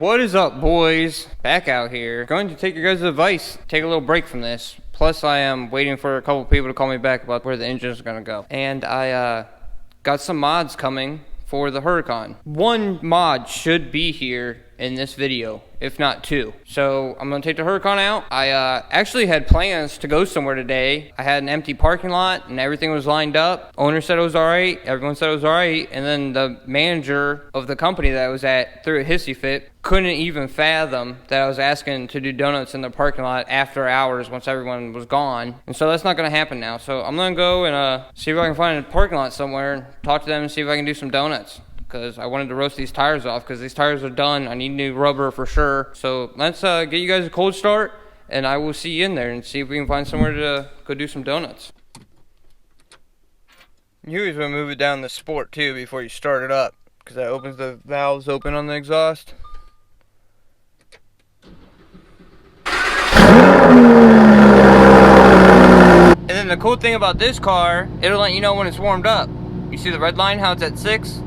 What is up, boys? Back out here. Going to take your guys' advice. Take a little break from this. Plus, I am waiting for a couple people to call me back about where the engine is going to go. And I got some mods coming for the Huracan. One mod should be here in this video, if not two. So I'm gonna take the Huracan out. I actually had plans to go somewhere today. I had an empty parking lot and everything was lined up. Owner said it was all right. Everyone said it was all right. And then the manager of the company that I was at threw a hissy fit. Couldn't even fathom that I was asking to do donuts in the parking lot after hours once everyone was gone. And so that's not gonna happen now. So I'm gonna go and see if I can find a parking lot somewhere and talk to them and see if I can do some donuts. Because I wanted to roast these tires off because these tires are done. I need new rubber for sure. So let's get you guys a cold start and I will see you in there and see if we can find somewhere to go do some donuts. You always want to move it down the sport too before you start it up because that opens the valves open on the exhaust. And then the cool thing about this car, it'll let you know when it's warmed up. You see the red line, how it's at 6?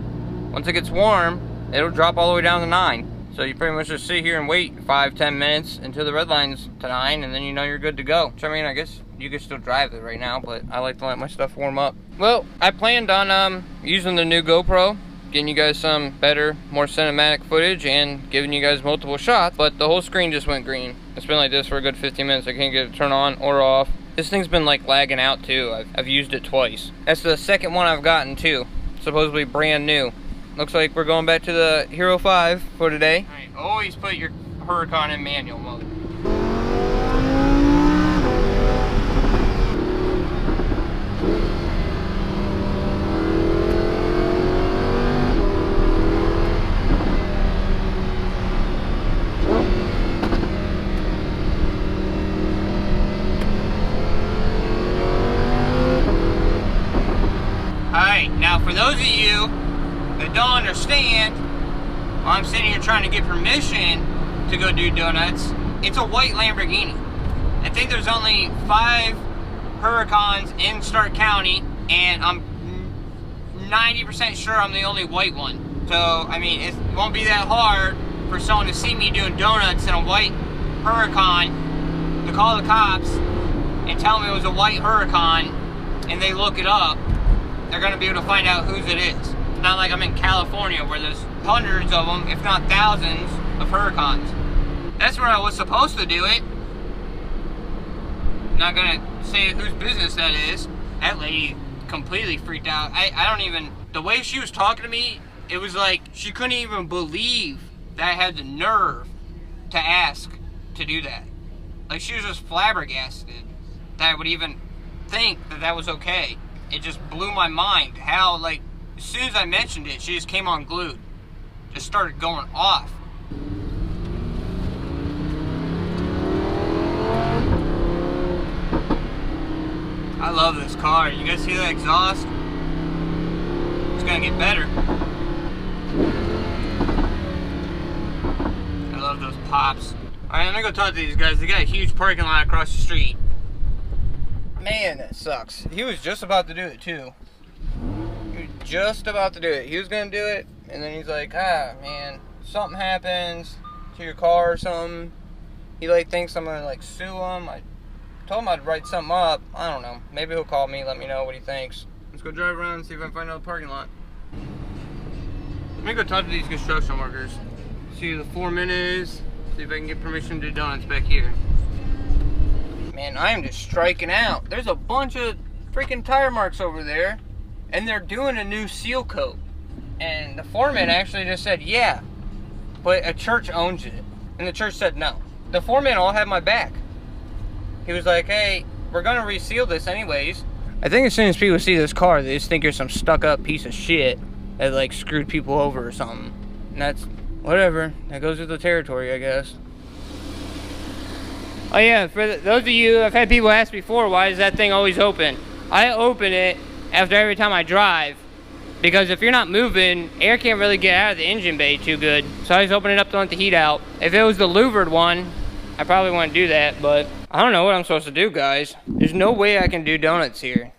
Once it gets warm, it'll drop all the way down to 9. So you pretty much just sit here and wait 5-10 minutes until the red line's to 9, and then you know you're good to go. So I mean, I guess you can still drive it right now, but I like to let my stuff warm up. Well, I planned on using the new GoPro, getting you guys some better, more cinematic footage, and giving you guys multiple shots, but the whole screen just went green. It's been like this for a good 15 minutes. I can't get it to turn on or off. This thing's been like lagging out too. I've used it twice. That's the second one I've gotten too. Supposedly brand new. Looks like we're going back to the Hero 5 for today. All right, always put your Huracan in manual mode. All right, now for those of you that don't understand why I'm sitting here trying to get permission to go do donuts, it's a white Lamborghini. I think there's only 5 Huracans in Stark County, and I'm 90% sure I'm the only white one. So, I mean, it won't be that hard for someone to see me doing donuts in a white Huracan to call the cops and tell me it was a white Huracan, and they look it up. They're gonna be able to find out whose it is. Not like I'm in California where there's hundreds of them, if not thousands, of Huracans. That's where I was supposed to do it. Not gonna say whose business that is. That lady completely freaked out. I don't even, the way she was talking to me, it was like she couldn't even believe that I had the nerve to ask to do that. Like she was just flabbergasted that I would even think that that was okay. It just blew my mind how, like, as soon as I mentioned it, she just came unglued. Just started going off. I love this car. You guys see that exhaust? It's gonna get better. I love those pops. Alright, I'm gonna go talk to these guys. They got a huge parking lot across the street. Man, that sucks. He was just about to do it too. Just about to do it. He was gonna do it, and then he's like, man, something happens to your car or something. He like thinks I'm gonna like sue him. I told him I'd write something up. I don't know. Maybe he'll call me, let me know what he thinks. Let's go drive around and see if I can find another parking lot. Let me go talk to these construction workers. See who the foreman is. See if I can get permission to do donuts back here. Man, I am just striking out. There's a bunch of freaking tire marks over there. And they're doing a new seal coat. And the foreman actually just said, yeah, but a church owns it. And the church said no. The foreman all had my back. He was like, hey, we're gonna reseal this anyways. I think as soon as people see this car, they just think you're some stuck up piece of shit that like screwed people over or something. And that's, whatever, that goes with the territory, I guess. Oh yeah, for those of you, I've had people ask before, why is that thing always open? I open it after every time I drive, because if you're not moving, air can't really get out of the engine bay too good. So I just open it up to let the heat out. If it was the louvered one, I probably wouldn't do that, but I don't know what I'm supposed to do, guys. There's no way I can do donuts here.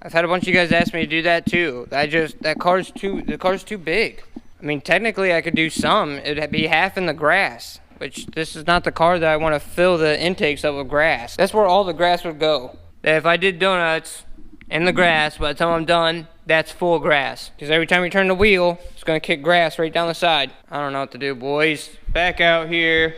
I've had a bunch of you guys ask me to do that too. The car's too big. I mean, technically I could do some. It'd be half in the grass, which this is not the car that I want to fill the intakes up with grass. That's where all the grass would go. If I did donuts in the grass, by the time I'm done, that's full grass. Because every time you turn the wheel, it's going to kick grass right down the side. I don't know what to do, boys. Back out here.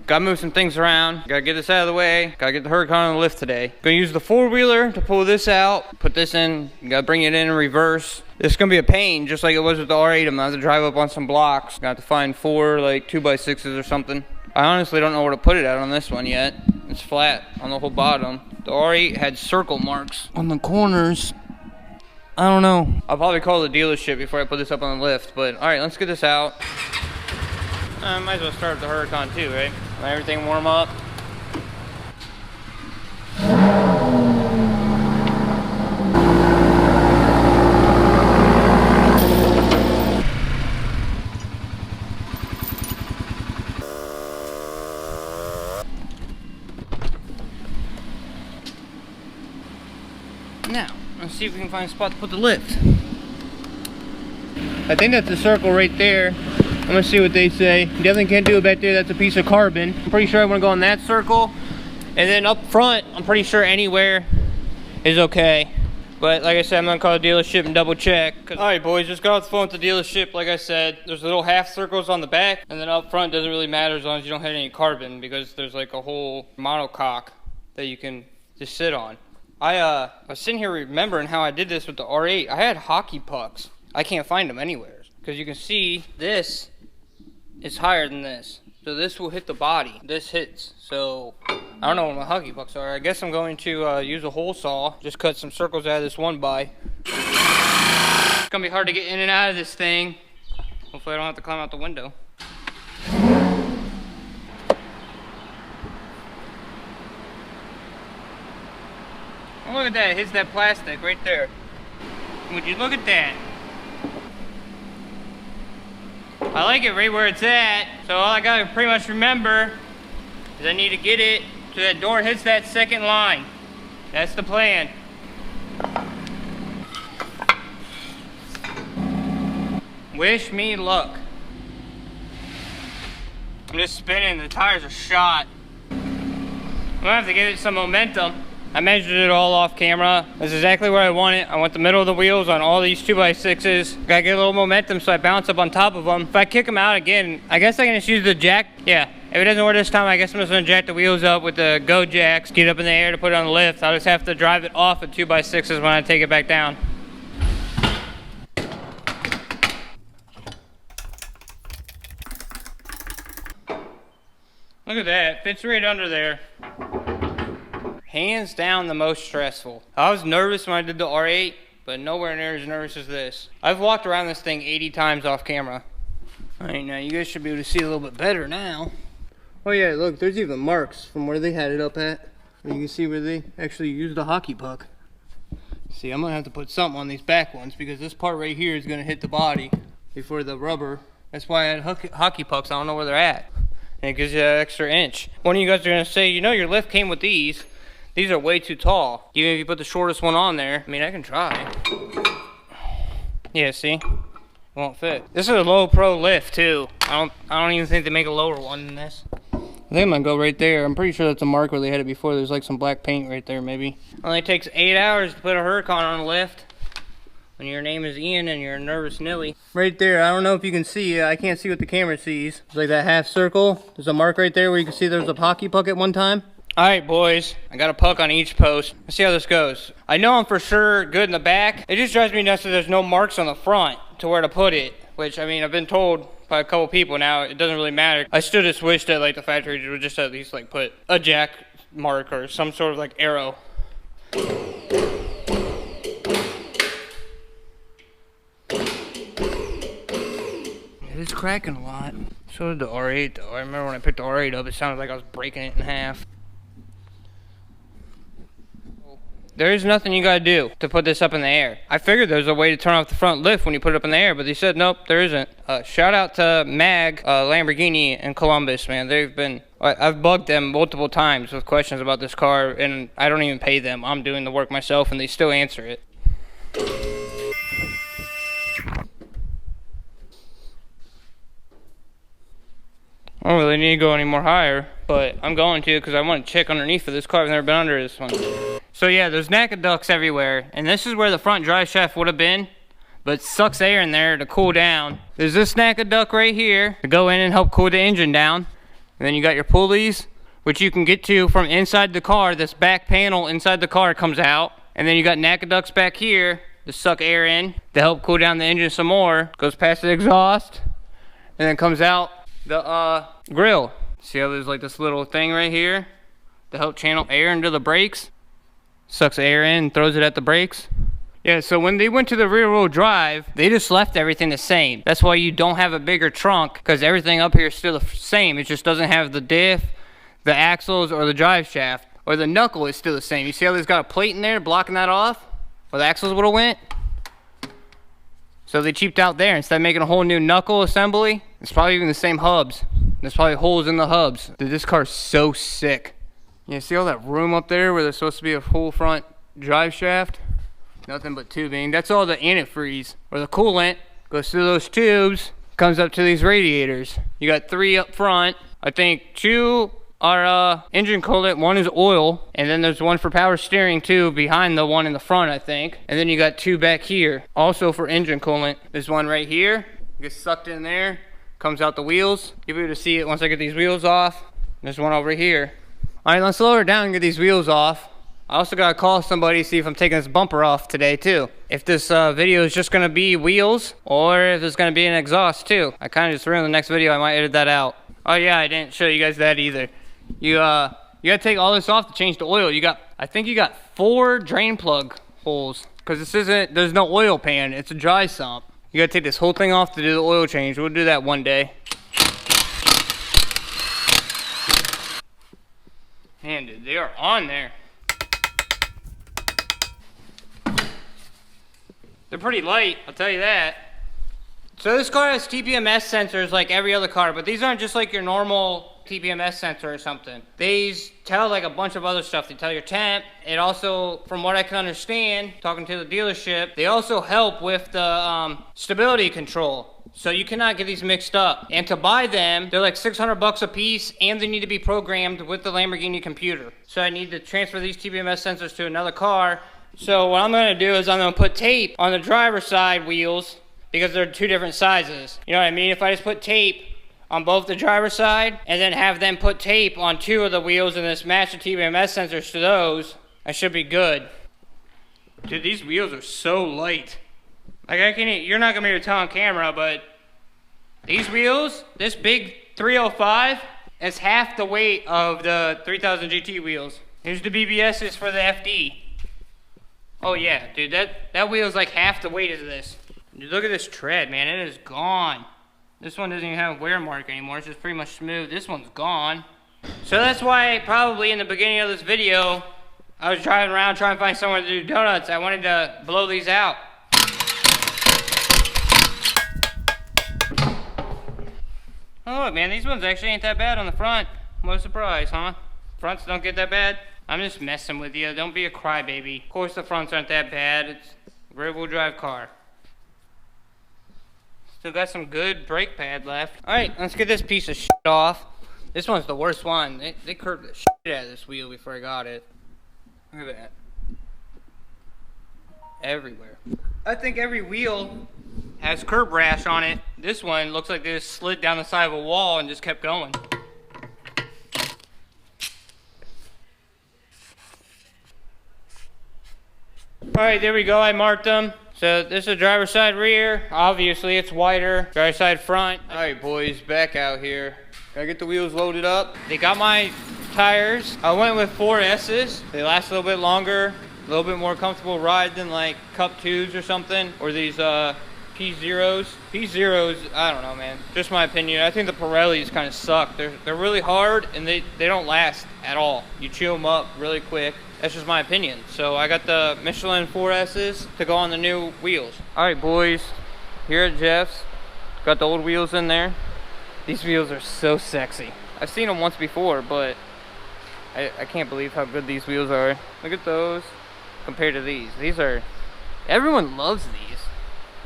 Gotta move some things around. Gotta get this out of the way. Gotta get the Huracan on the lift today. Gonna use the four-wheeler to pull this out. Put this in. Gotta bring it in reverse. This is gonna be a pain, just like it was with the R8. I'm gonna have to drive up on some blocks. Gonna have to find 4 like 2x6s or something. I honestly don't know where to put it at on this one yet. It's flat on the whole bottom. The R8 had circle marks on the corners. I don't know. I'll probably call the dealership before I put this up on the lift, but all right, let's get this out. Might as well start with the Huracan too, right? Let everything warm up. Now, let's see if we can find a spot to put the lift. I think that's the circle right there. I'm gonna see what they say. Definitely can't do it back there. That's a piece of carbon. I'm pretty sure I want to go on that circle. And then up front, I'm pretty sure anywhere is okay. But like I said, I'm gonna call the dealership and double check. All right, boys, just got off the phone with the dealership. Like I said, there's little half circles on the back, and then up front doesn't really matter as long as you don't hit any carbon, because there's like a whole monocoque that you can just sit on. I was sitting here remembering how I did this with the R8. I had hockey pucks. I can't find them anywhere, because you can see this is higher than this. So this will hit the body. This hits. So I don't know what my hockey pucks are. I guess I'm going to use a hole saw. Just cut some circles out of this one by. It's gonna be hard to get in and out of this thing. Hopefully I don't have to climb out the window. Oh, look at that, it hits that plastic right there. Would you look at that? I like it right where it's at, so all I gotta pretty much remember is I need to get it so that door hits that second line. That's the plan. Wish me luck. I'm just spinning, the tires are shot. I'm gonna have to give it some momentum. I measured it all off camera. That's exactly where I want it. I want the middle of the wheels on all these 2x6s. Gotta get a little momentum so I bounce up on top of them. If I kick them out again, I guess I can just use the jack. Yeah, if it doesn't work this time, I guess I'm just gonna jack the wheels up with the go jacks, get up in the air to put it on the lift. I'll just have to drive it off of 2x6s when I take it back down. Look at that, fits right under there. Hands down the most stressful. I was nervous when I did the R8, but nowhere near as nervous as this. I've walked around this thing 80 times off camera. All right, now you guys should be able to see a little bit better now. Oh yeah, look, there's even marks from where they had it up at. You can see where they actually used a hockey puck. See, I'm gonna have to put something on these back ones because this part right here is gonna hit the body before the rubber. That's why I had hockey pucks. I don't know where they're at. And it gives you an extra inch. One of you guys are gonna say, you know your lift came with these. These are way too tall. Even if you put the shortest one on there, I mean, I can try. Yeah, see? It won't fit. This is a low pro lift too. I don't even think they make a lower one than this. I think I'm gonna go right there. I'm pretty sure that's a mark where they had it before. There's like some black paint right there maybe. Only takes 8 hours to put a Huracan on a lift. When your name is Ian and you're a nervous Nilly. Right there, I don't know if you can see, I can't see what the camera sees. It's like that half circle. There's a mark right there where you can see there's a hockey puck at one time. All right, boys, I got a puck on each post. Let's see how this goes. I know I'm for sure good in the back. It just drives me nuts that there's no marks on the front to where to put it, which, I mean, I've been told by a couple people now, it doesn't really matter. I still just wish that, like, the factory would just at least, like, put a jack mark or some sort of, like, arrow. It's cracking a lot. So did the R8, though. I remember when I picked the R8 up, it sounded like I was breaking it in half. There is nothing you gotta do to put this up in the air. I figured there's a way to turn off the front lift when you put it up in the air, but they said nope, there isn't. Shout out to Mag, Lamborghini in Columbus, man. They've been, I've bugged them multiple times with questions about this car, and I don't even pay them. I'm doing the work myself, and they still answer it. I don't really need to go any more higher, but I'm going to because I want to check underneath for this car. I've never been under this one. So yeah, there's NACA ducts everywhere, and this is where the front drive shaft would have been, but it sucks air in there to cool down. There's this NACA duct right here to go in and help cool the engine down. And then you got your pulleys, which you can get to from inside the car. This back panel inside the car comes out. And then you got NACA ducts back here to suck air in to help cool down the engine some more. Goes past the exhaust, and then comes out the grill. See how there's like this little thing right here to help channel air into the brakes? Sucks air in and throws it at the brakes. Yeah, so when they went to the rear wheel drive, they just left everything the same. That's why you don't have a bigger trunk, because everything up here is still the same. It just doesn't have the diff, the axles, or the drive shaft. Or the knuckle is still the same. You see how there's got a plate in there blocking that off? Where the axles would have went? So they cheaped out there. Instead of making a whole new knuckle assembly, it's probably even the same hubs. There's probably holes in the hubs. Dude, this car's so sick. You see all that room up there where there's supposed to be a full front drive shaft? Nothing but tubing. That's all the antifreeze, or the coolant, goes through those tubes, comes up to these radiators. You got 3 up front. I think 2 are engine coolant, 1 is oil, and then there's 1 for power steering too, behind the one in the front, I think. And then you got 2 back here, also for engine coolant. There's 1 right here, gets sucked in there, comes out the wheels. You'll be able to see it once I get these wheels off. There's 1 over here. All right, let's lower it down and get these wheels off. I also gotta call somebody to see if I'm taking this bumper off today too. If this video is just gonna be wheels, or if it's gonna be an exhaust too. I kinda just ruined the next video, I might edit that out. Oh yeah, I didn't show you guys that either. You gotta take all this off to change the oil. I think you got 4 drain plug holes, because there's no oil pan, it's a dry sump. You gotta take this whole thing off to do the oil change. We'll do that one day. Man, dude, they are on there. They're pretty light, I'll tell you that. So this car has TPMS sensors like every other car, but these aren't just like your normal TPMS sensor or something. These tell like a bunch of other stuff. They tell your temp. It also, from what I can understand, talking to the dealership, they also help with the stability control. So you cannot get these mixed up. And to buy them, they're like $600 a piece, and they need to be programmed with the Lamborghini computer. So I need to transfer these TPMS sensors to another car. So what I'm gonna do is I'm gonna put tape on the driver's side wheels, because they're 2 different sizes. You know what I mean? If I just put tape on both the driver's side, and then have them put tape on 2 of the wheels and just match the TPMS sensors to those, I should be good. Dude, these wheels are so light. Like you're not gonna be able to tell on camera, but these wheels, this big 305, is half the weight of the 3000 GT wheels. Here's the BBSs for the FD. Oh yeah, dude, that wheel is like half the weight of this. Dude, look at this tread, man, it is gone. This one doesn't even have a wear mark anymore, it's just pretty much smooth. This one's gone. So that's why probably in the beginning of this video, I was driving around trying to find somewhere to do donuts. I wanted to blow these out. Oh look, man, these ones actually ain't that bad on the front. What a surprise, huh? Fronts don't get that bad? I'm just messing with you. Don't be a crybaby. Of course the fronts aren't that bad. It's a rear-wheel drive car. Still got some good brake pad left. Alright, let's get this piece of shit off. This one's the worst one. They curved the shit out of this wheel before I got it. Look at that. Everywhere. I think every wheel has curb rash on it. This one looks like they just slid down the side of a wall and just kept going. Alright, there we go, I marked them. So this is driver's side rear. Obviously it's wider. Driver's side front. Alright boys, back out here. Gotta get the wheels loaded up. They got my tires. I went with 4S's. They last a little bit longer. A little bit more comfortable ride than like Cup 2s or something. Or these P0s. P0s, I don't know, man. Just my opinion. I think the Pirellis kind of suck. They're really hard and they don't last at all. You chew them up really quick. That's just my opinion. So I got the Michelin 4S's to go on the new wheels. Alright boys, here at Jeff's. Got the old wheels in there. These wheels are so sexy. I've seen them once before, but I can't believe how good these wheels are. Look at those compared to these. These are, everyone loves these.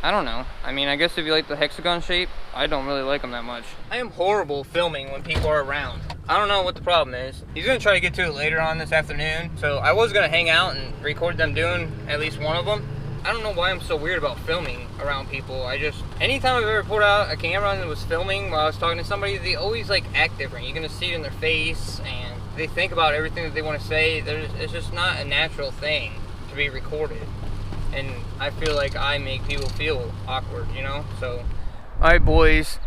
I don't know. I mean, I guess if you like the hexagon shape, I don't really like them that much. I am horrible filming when people are around. I don't know what the problem is. He's gonna try to get to it later on this afternoon. So I was gonna hang out and record them doing at least one of them. I don't know why I'm so weird about filming around people. Anytime I've ever pulled out a camera and was filming while I was talking to somebody, they always like act different. You're gonna see it in their face and they think about everything that they want to say. It's just not a natural thing to be recorded. And I feel like I make people feel awkward, you know? So, alright boys,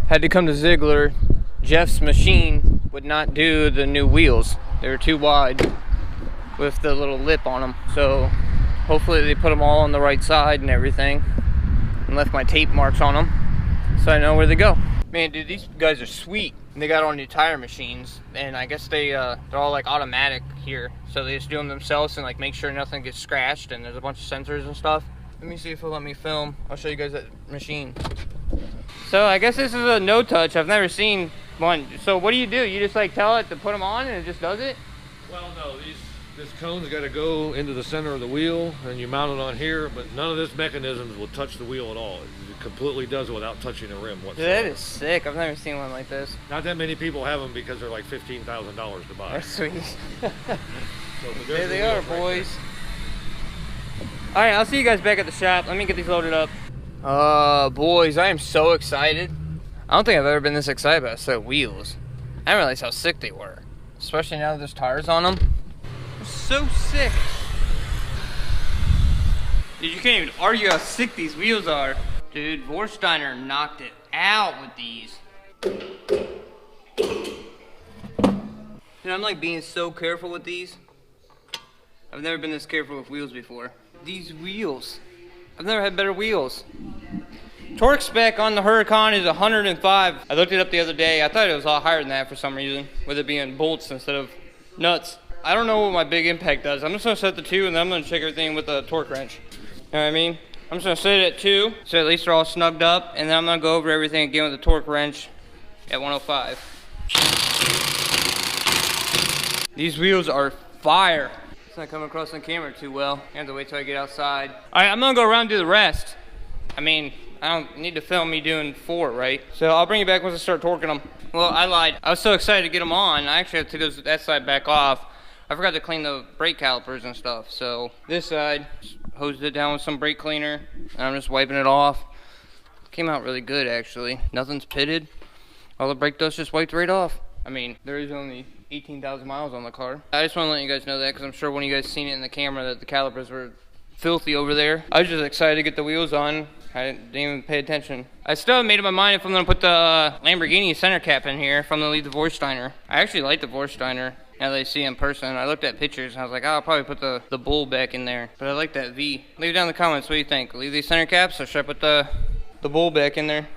had to come to Ziegler. Jeff's machine would not do the new wheels. They were too wide with the little lip on them. So hopefully they put them all on the right side and everything, and left my tape marks on them so I know where they go. Man, dude, these guys are sweet. They got all new tire machines, and I guess they're all like automatic here, so they just do them themselves and like make sure nothing gets scratched, and there's a bunch of sensors and stuff. Let me see if it'll let me film. I'll show you guys that machine. So I guess this is a no touch. I've never seen one. So what do? You just like tell it to put them on and it just does it? Well, no, this cone's got to go into the center of the wheel, and you mount it on here, but none of this mechanisms will touch the wheel at all. It completely does it without touching the rim whatsoever. Dude, that is sick. I've never seen one like this. Not that many people have them because they're like $15,000 to buy. That's sweet. So, there they are, boys. All right, I'll see you guys back at the shop. Let me get these loaded up. Boys, I am so excited. I don't think I've ever been this excited about a set of wheels. I didn't realize how sick they were. Especially now that there's tires on them. They're so sick. Dude, you can't even argue how sick these wheels are. Dude, Vorsteiner knocked it out with these. Dude, I'm like being so careful with these. I've never been this careful with wheels before. These wheels. I've never had better wheels. Torque spec on the Huracan is 105. I looked it up the other day. I thought it was a lot higher than that for some reason, with it being bolts instead of nuts. I don't know what my big impact does. I'm just gonna set the 2 and then I'm gonna check everything with a torque wrench. You know what I mean? I'm just gonna set it at 2, so at least they're all snugged up, and then I'm gonna go over everything again with the torque wrench at 105. These wheels are fire. It's not coming across on camera too well. I have to wait till I get outside. All right, I'm gonna go around and do the rest. I mean, I don't need to film me doing 4, right? So I'll bring you back once I start torquing them. Well, I lied. I was so excited to get them on, I actually have to take that side back off. I forgot to clean the brake calipers and stuff. So this side, hosed it down with some brake cleaner, and I'm just wiping it off. Came out really good, actually. Nothing's pitted. All the brake dust just wiped right off. I mean, there is only 18,000 miles on the car. I just want to let you guys know that because I'm sure when you guys seen it in the camera that the calipers were filthy over there. I was just excited to get the wheels on. I didn't even pay attention. I still haven't made up my mind if I'm going to put the Lamborghini center cap in here, if I'm going to leave the Vorsteiner. I actually like the Vorsteiner now that I see it in person. I looked at pictures and I was like, oh, I'll probably put the bull back in there. But I like that V. Leave it down in the comments. What do you think? Leave these center caps or should I put the bull back in there?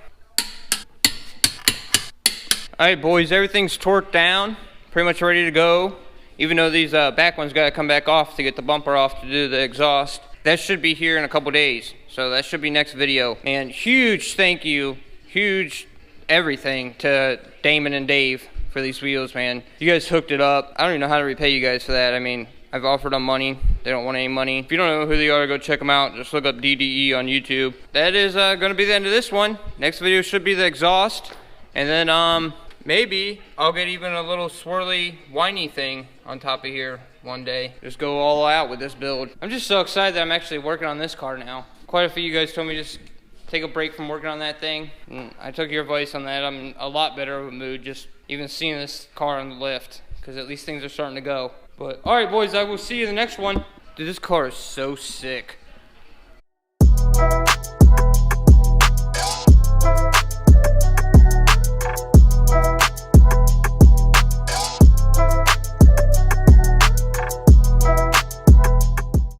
Alright boys, everything's torqued down. Pretty much ready to go. Even though these back ones got to come back off to get the bumper off to do the exhaust. That should be here in a couple days. So that should be next video. And huge thank you, huge everything to Damon and Dave for these wheels, man. You guys hooked it up. I don't even know how to repay you guys for that. I mean, I've offered them money. They don't want any money. If you don't know who they are, go check them out. Just look up DDE on YouTube. That is going to be the end of this one. Next video should be the exhaust. And then maybe I'll get even a little swirly, whiny thing on top of here one day. Just go all out with this build. I'm just so excited that I'm actually working on this car now. Quite a few of you guys told me just take a break from working on that thing. And I took your advice on that. I'm in a lot better of a mood just even seeing this car on the lift, because at least things are starting to go. But all right, boys, I will see you in the next one. Dude, this car is so sick.